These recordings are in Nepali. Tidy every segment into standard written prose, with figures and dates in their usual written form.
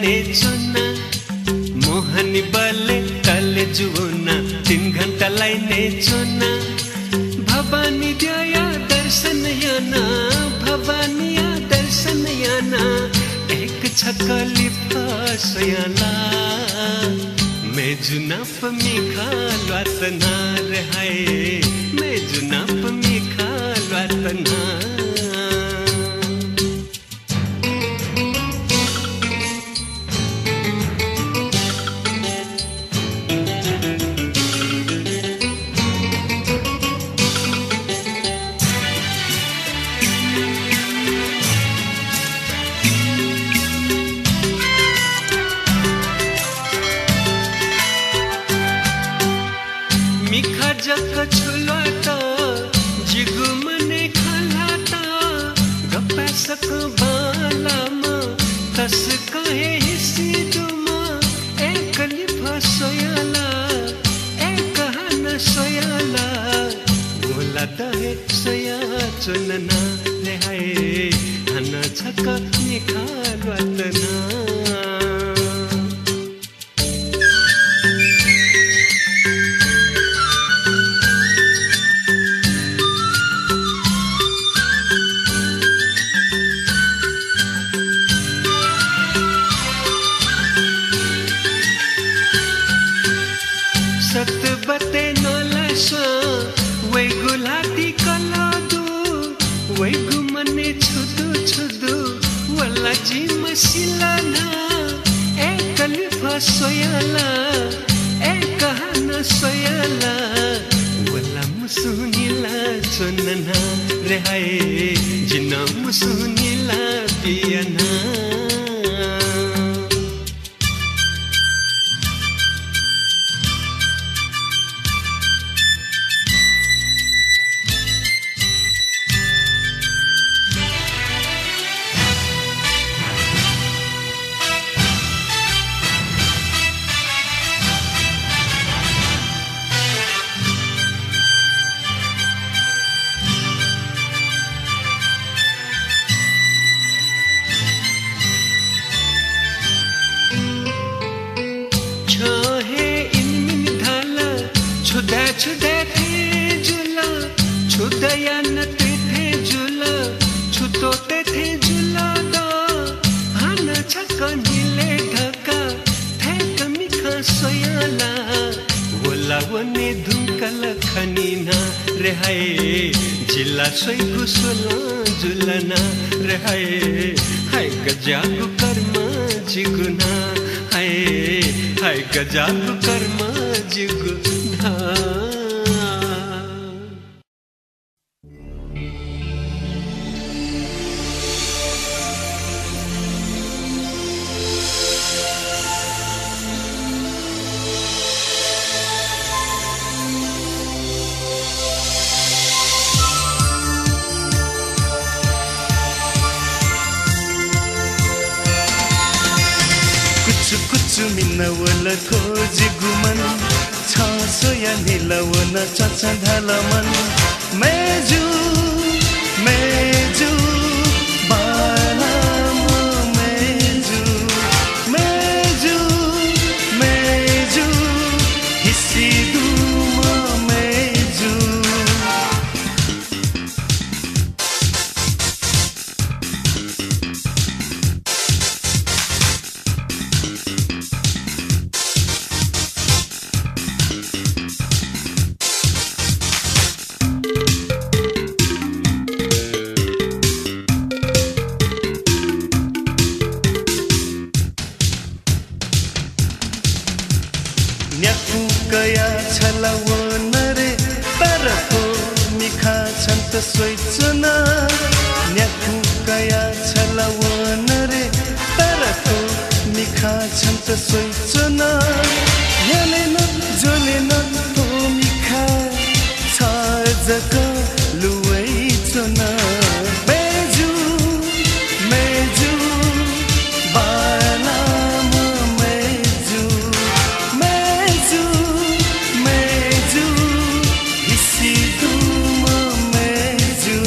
नेचुना मोहनी बले तले जुना 3 घंटा लाई नेचुना भवानी दया दर्शन याना भवानिया दर्शन याना एक छकली फसयाला मैं जुनाप मिखा लतना रहाय मैं जुनाप मिखा लतना जक छुलाता जिगु मने खलाता गपसक बालामा तस कहे हिस्सी दुमा एकली फसयाला एक हन सोयाला बोला दहे सोया चुनना ले हाय हन छक निखालवतना सतबते नोलसा वै गुलाटी कलादु वै गुमने छुदु छुदु वला जी मसिलाना एकली फसयाला एक हन सोयाला वला मुसुनिला चुनना रे हाय जिना मुसुनिला पियाना छुदे थे जुला छुदया नते थे जुला छुतोते थे जुला दा हाना छका नीले ढका थे कमी खा सोयाला वला वने धुंकल खनीना रे हाय जिला सोई गुसला जुलना रे हाय हाय गजागु कर्मा जिगुना हाय हाय गजागु कर्मा जिगुना कुचु मिन्नवला खोजी गुमन छ सोया निलवन चचा ढलमन मेजु मेजु बालाम मेजु मेजु मेजु हिस्सी दुमा मेजु कया छलावन रे तरको मिखा छन्त सोइचना न्याकु कया छलावन रे तरको मिखा छन्त सोइचना न्यालेन जोलेन तो मिखा छ जक लुवैचना मेजु मेजु बालाम मेजु मेजु मेजु हिस्सी दुमा मेजु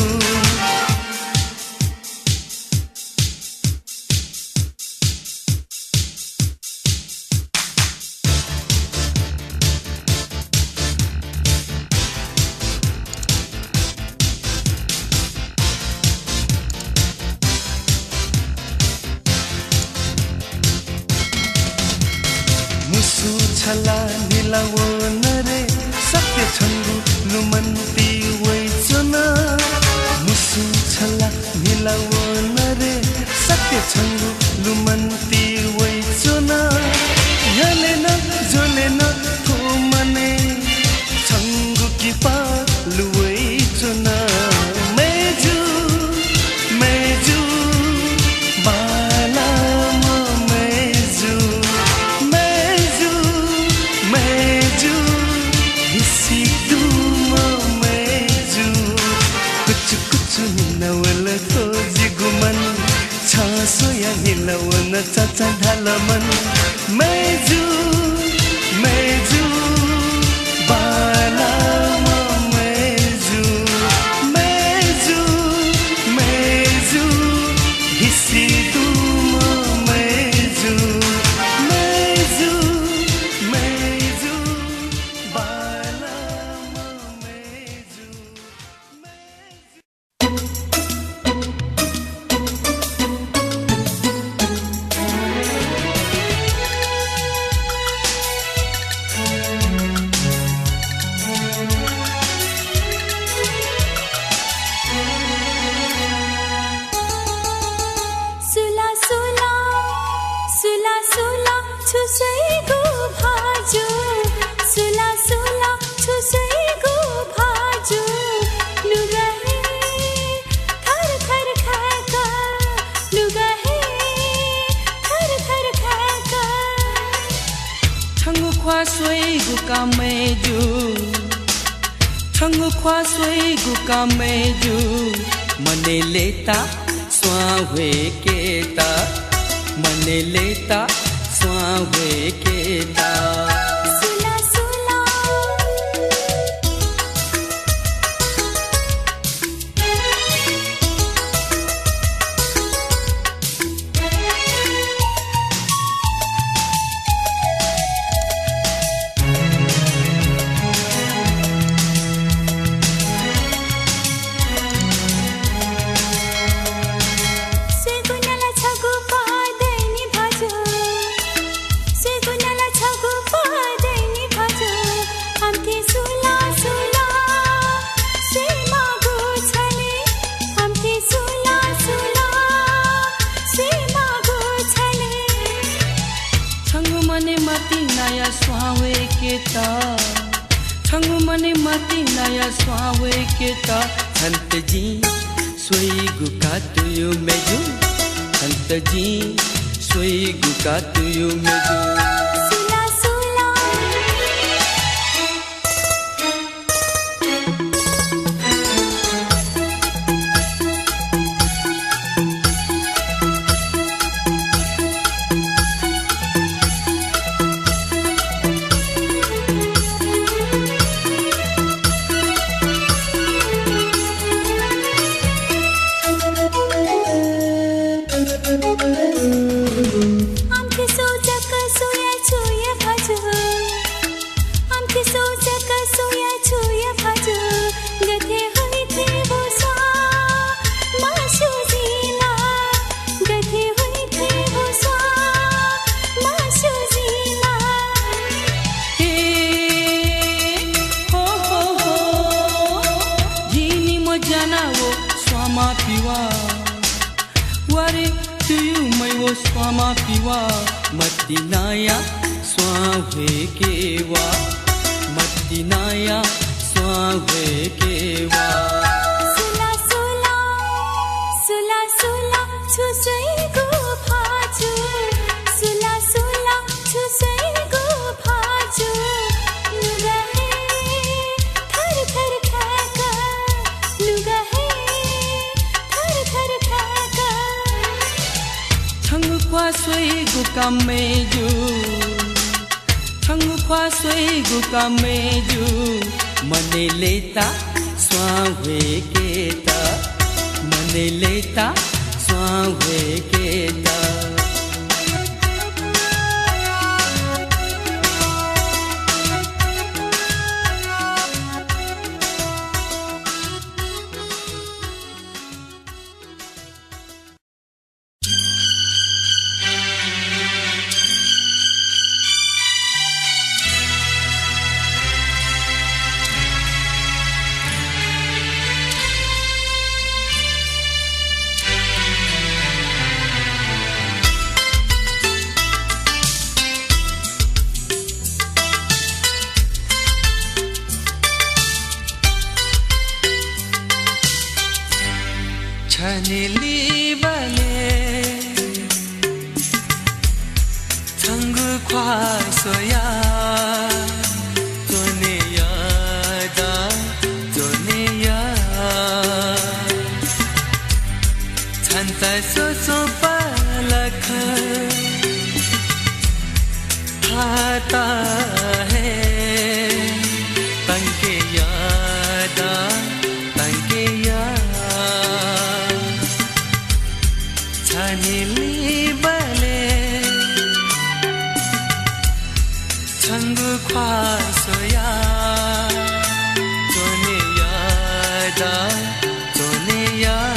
हिलावन रे सत्य छङ्गु लुमन्ती वैचन मुसु छला हिलावन रे सत्य छङ्गु लुमन्ती वैचन यलेन जोलेन थो मने छङ्गु कि पा लुवैचन मेजु मेजु बालामा मेजु मेजु मेजु हिसिदुमा मेजु कुचु कुचु नवल खोजी गुमन छासोया हिलवन चाचा ढालमन मेजु मेजु बालामा मेजु मेजु मेजु हिसिदुमा मेजु मेजु मेजु बालामा मेजु सुला सुला सुला सुला छुसैगो भाजु सुला सुला छुसैगो भाजु लुगाहे थर थर खाका लुगाहे थर थर खाका छंगु ख्वा सुइगु का मेजु छंगु ख्वा सुइगु का मेजु मने लेता स्वावे केता मने लेता स्वावे केता सुला सुला सेगुनाला छगु पादैनी भाजु सेगुनाला छगु पादैनी भाजु आमथे सुला सुला से मागु छले आमथे सुला सुला से मागु छले छंगु मने मती नया स्वावे केता छंगु मने मती नया स्वावे केता संत जी सुइगु का तुयु मेजु संत जी सुइगु का तुयु मेजु सुला सुला आमथे सोचक सोया छुया भाजु आमथे सोचक सोया छुया भाजु गथे होई थे होसा मासु जिला गथे होई थे होसा मासु जिला हे हो जीनी mo janawo swama piwa wari tuyu mai wo swama piwa matinaya swawe kewa matinaya swawe kewa सुला सुला सुला सुला छुसैगो भाजु सुला सुला छुसैगो भाजु लुगाहे थर थर खाका लुगाहे थर थर खाका छंगु ख्वा सुइगु का मेजु छंगु ख्वा सुइगु का मेजु मने लेता स्वावे केता मने लेता स्वावे केता 찬일리 발레 천국 과서야 도네야다 도네야 찬타 소소 발라카 आता है तंके यादा तंके याद छानीली बले छंगु ख्वासोया जोने यादा जोने याद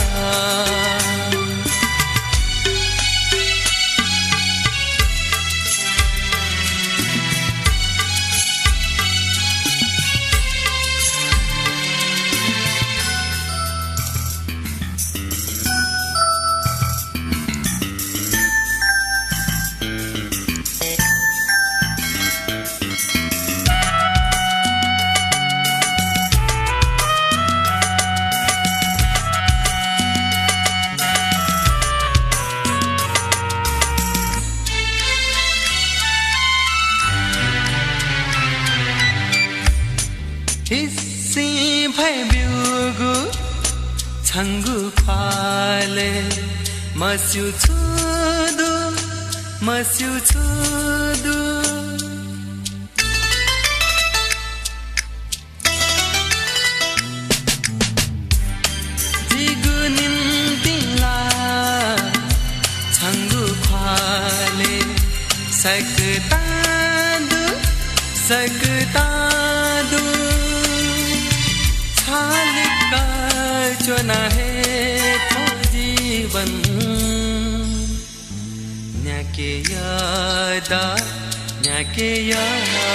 हिस्सी भै बिउगु छंगु फाले मस्यु छुदु जिगु निम्तिला छंगु फाले सकतादु छालिका चुना है तो जीवन न्याके यादा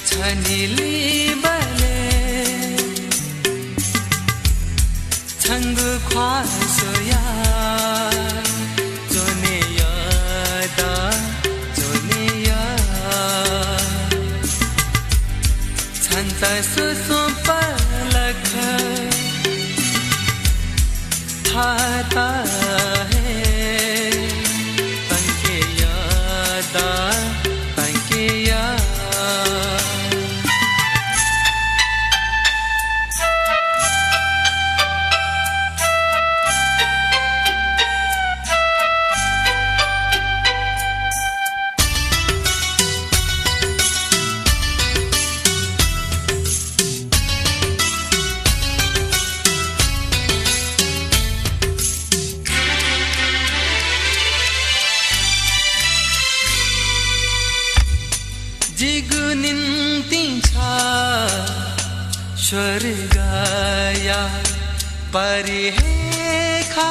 छानीली बले छंगु ख्वासोया जोने यादा जोने याद छंता सुसु पलख था है तंके यादा तंके याद जिगु निम्तिंछा स्वर्गया परिहेखा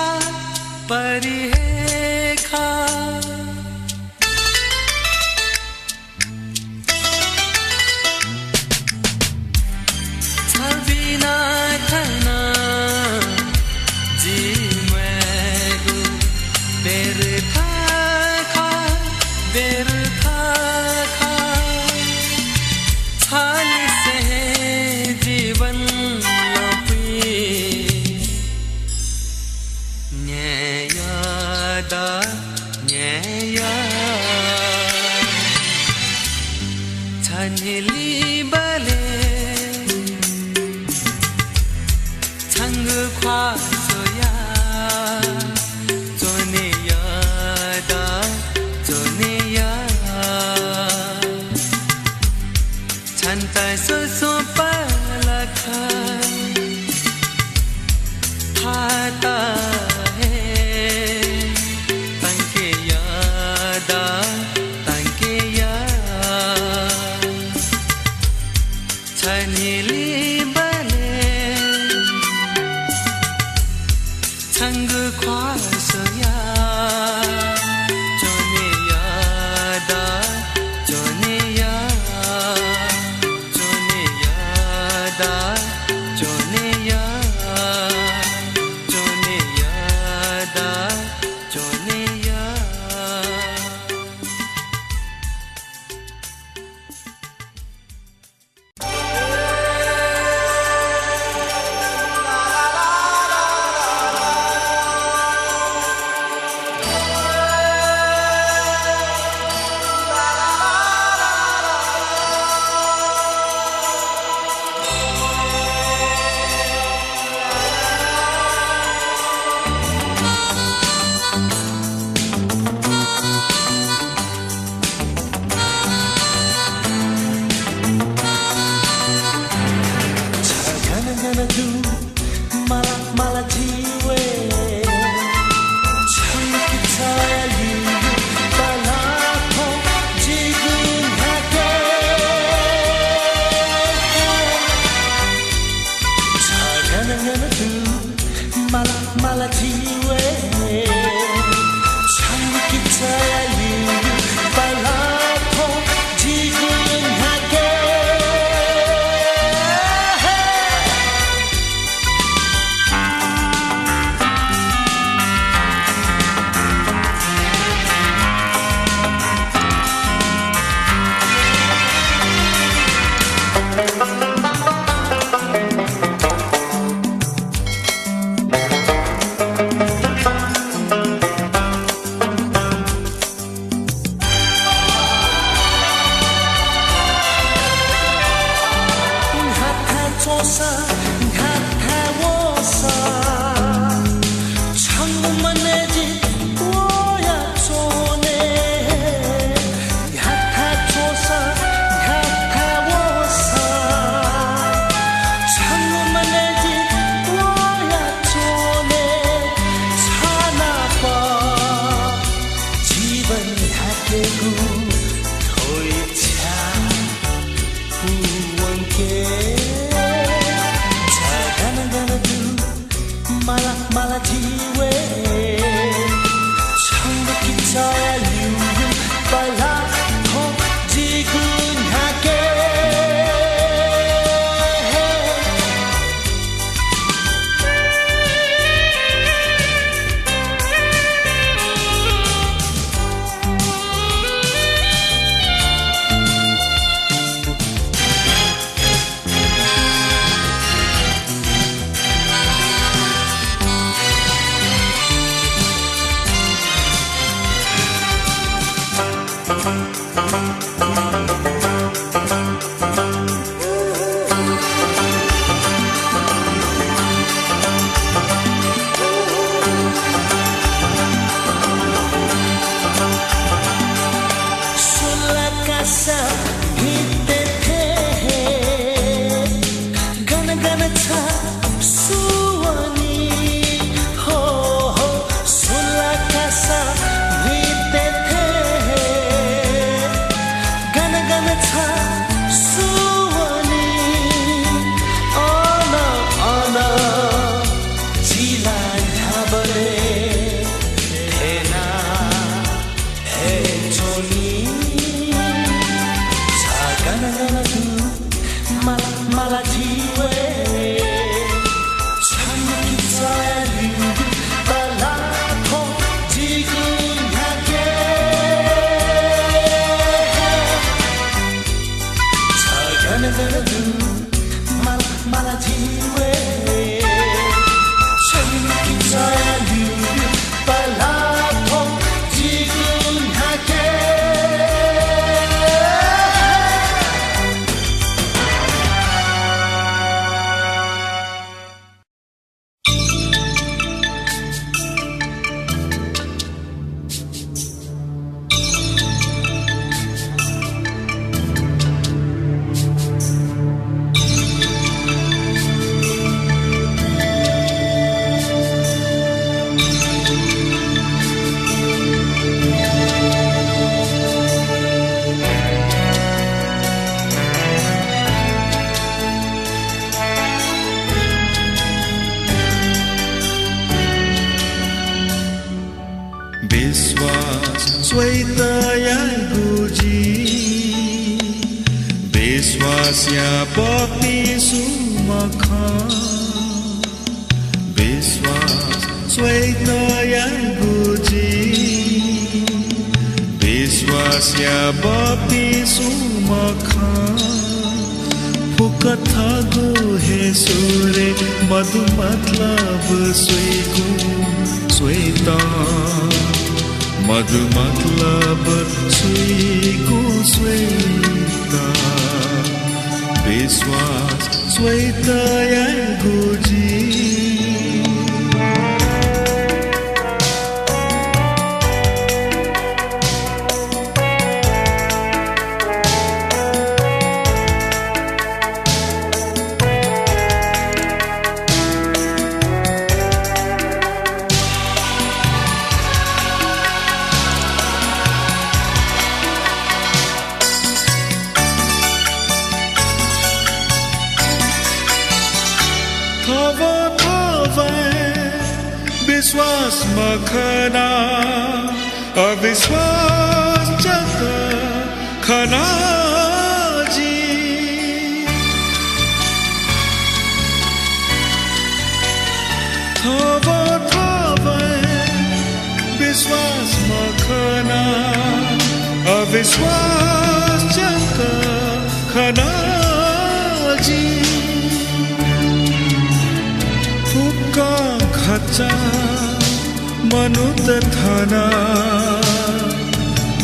छबिना थना जीमेगु बेर था छाली से जीवन लोपी न्यायादा छानीली बले छंग ख्वासोया जोने यादा जोने याद छंता सुसु पलख था है तंके यादा तंके याद छानीली बले छंग ख्वासोया जोने यादा जोने याद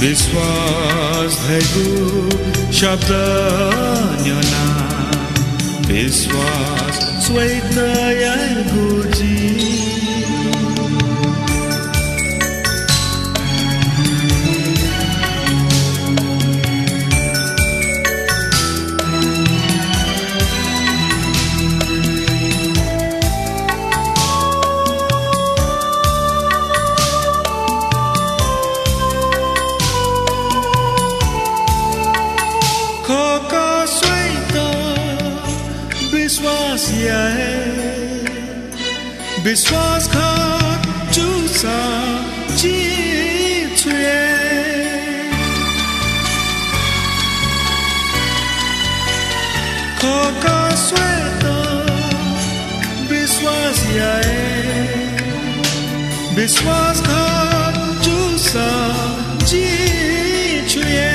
विश्वास धैगु शब्द न्योना विश्वास स्वैतयागुजी विश्वास घात चुसा जिछुए खोका स्वेत विश्वास याए विश्वास घात चुसा जिछुए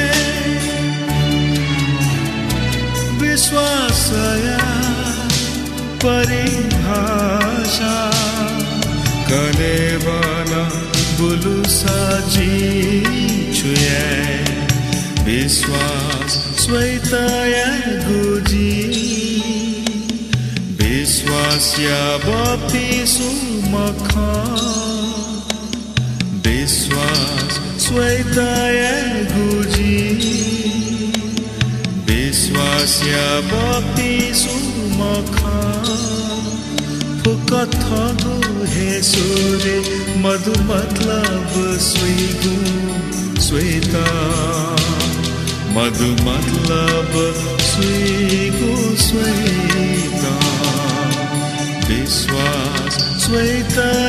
विश्वास या परिभाषा कनेवाना बुलुसा जिछुए विश्वास स्वैतयागुजी विश्वास या बप्तिसु मखा विश्वास स्वैतयागुजी विश्वास या बप्तिसु मखा फुकथगु हे सूर्य मधु मतलब स्वीगु स्वेता मधु मतलब स्वीगु स्वेता विश्वास स्वैतयागुजी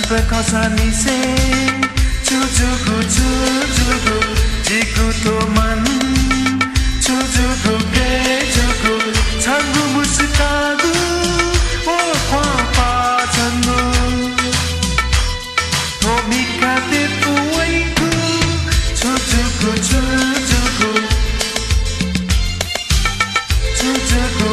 Perkosani se cucuku jiku toman cucuku kejuku changu musukagu oh papa changu tomikate puaiku cucuku kejuku cucuku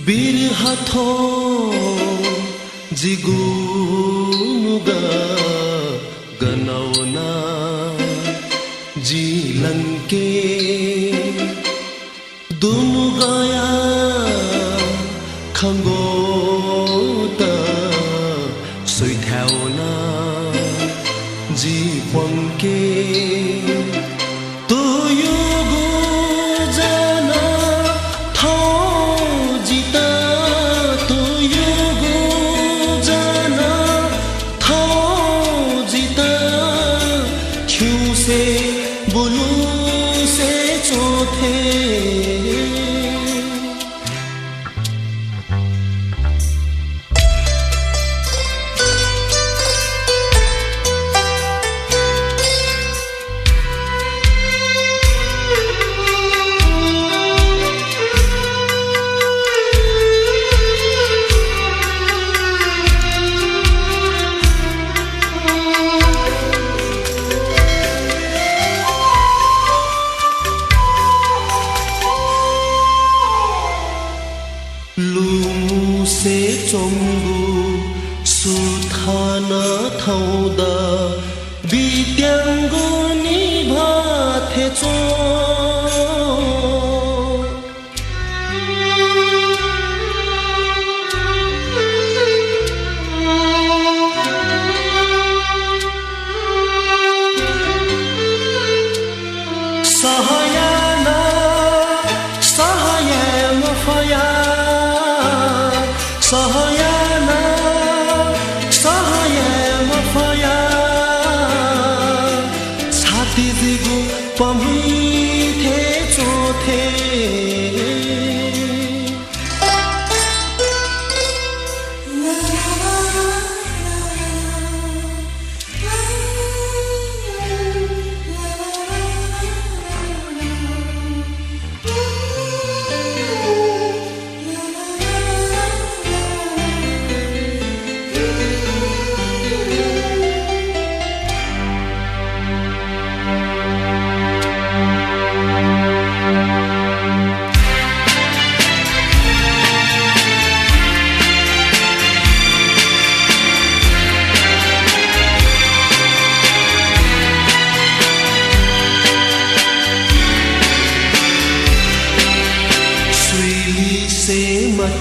birhatho jigunuga ganauna jilanke dunu gaya khangota soithauna jiwanke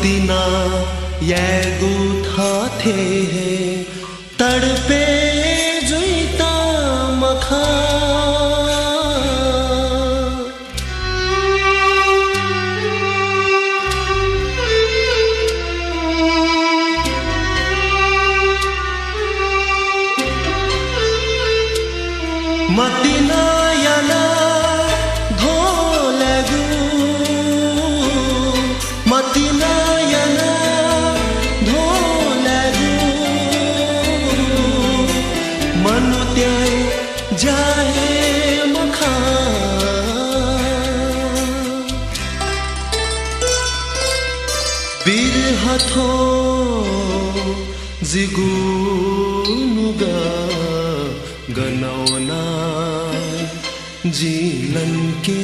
मतिना यागु था थे है तड़पे जुईता मखा मतिना याना धो लगू मतिना याना धो लगू मनु त्याय जाए मखा वीर हथो जिगुनुगा गनौना जीलन के